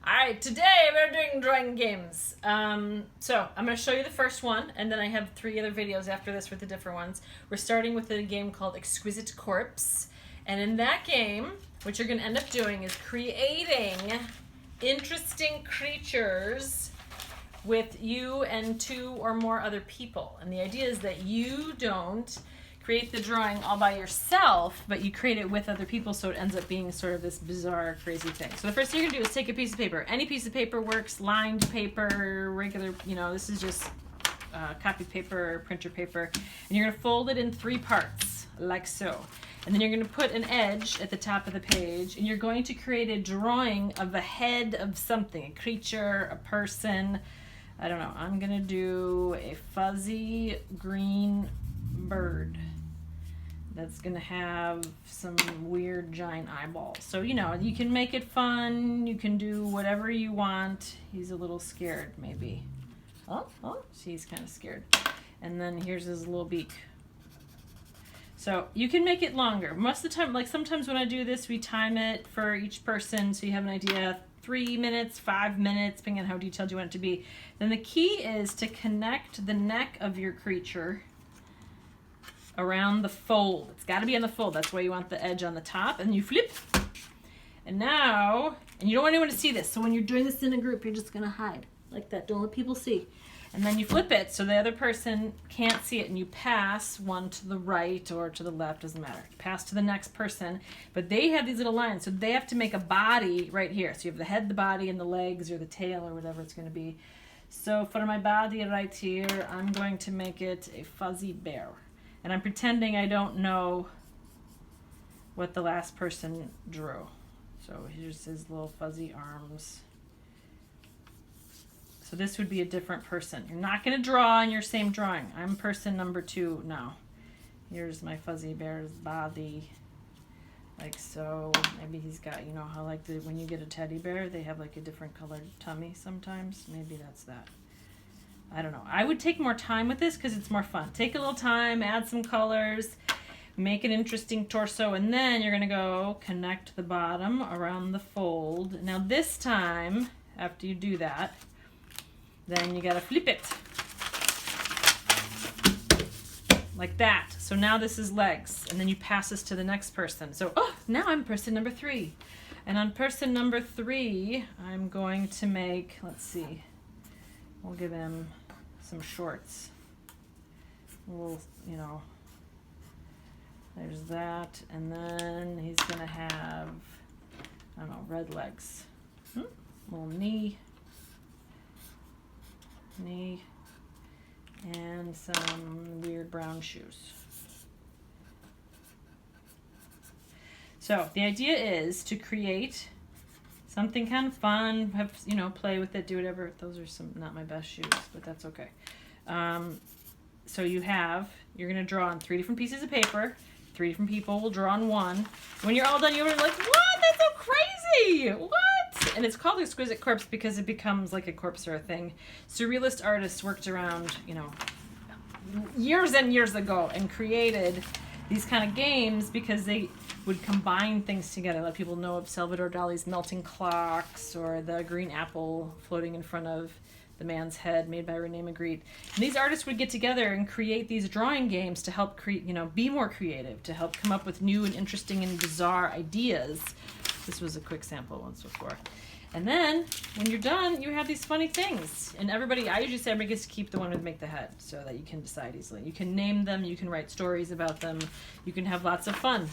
Alright, today we're doing drawing games. So I'm going to show you the first one, and then I have 3 other videos after this with the different ones. We're starting with a game called Exquisite Corpse. And in that game, what you're going to end up doing is creating interesting creatures with you and 2 or more other people. And the idea is that you don't create the drawing all by yourself, but you create it with other people, so it ends up being sort of this bizarre, crazy thing. So the first thing you're gonna do is take a piece of paper. Any piece of paper works, lined paper, regular, this is just copy paper, printer paper, and you're gonna fold it in 3 parts, like so. And then you're gonna put an edge at the top of the page, and you're going to create a drawing of the head of something, a creature, a person. I don't know, I'm gonna do a fuzzy green bird that's gonna have some weird giant eyeballs. So you can make it fun, you can do whatever you want. He's a little scared, maybe. Oh, she's kind of scared. And then here's his little beak. So you can make it longer. Most of the time, like sometimes when I do this, we time it for each person so you have an idea. 3 minutes, 5 minutes, depending on how detailed you want it to be. Then the key is to connect the neck of your creature around the fold. It's got to be on the fold. That's why you want the edge on the top. And you flip. And now, and you don't want anyone to see this. So when you're doing this in a group, you're just going to hide like that. Don't let people see. And then you flip it so the other person can't see it. And you pass one to the right or to the left. Doesn't matter. You pass to the next person. But they have these little lines. So they have to make a body right here. So you have the head, the body, and the legs or the tail or whatever it's going to be. So for my body right here, I'm going to make it a fuzzy bear. And I'm pretending I don't know what the last person drew. So here's his little fuzzy arms. So this would be a different person. You're not going to draw in your same drawing. I'm person number 2 now. Here's my fuzzy bear's body. Like so. Maybe he's got, how like when you get a teddy bear, they have like a different colored tummy sometimes. Maybe that's that. I don't know. I would take more time with this because it's more fun. Take a little time, add some colors, make an interesting torso, and then you're going to go connect the bottom around the fold. Now this time, after you do that, then you got to flip it. Like that. So now this is legs, and then you pass this to the next person. So, now I'm person number 3. And on person number 3, I'm going to make, let's see, we'll give him some shorts. We'll, there's that. And then he's going to have, I don't know, red legs. Little knee, and some weird brown shoes. So the idea is to create something kind of fun, have, play with it, do whatever. Those are not my best shoes, but that's okay. So you're going to draw on 3 different pieces of paper. 3 different people will draw on one. When you're all done, you're like, what? That's so crazy! What? And it's called Exquisite Corpse because it becomes like a corpse or a thing. Surrealist artists worked around, years and years ago and created these kind of games because they would combine things together. A lot of people know of Salvador Dali's melting clocks or the green apple floating in front of the man's head made by Rene Magritte. And these artists would get together and create these drawing games to help be more creative, to help come up with new and interesting and bizarre ideas. This was a quick sample once before. And then, when you're done, you have these funny things. And I usually say everybody gets to keep the one with make the head so that you can decide easily. You can name them, you can write stories about them, you can have lots of fun.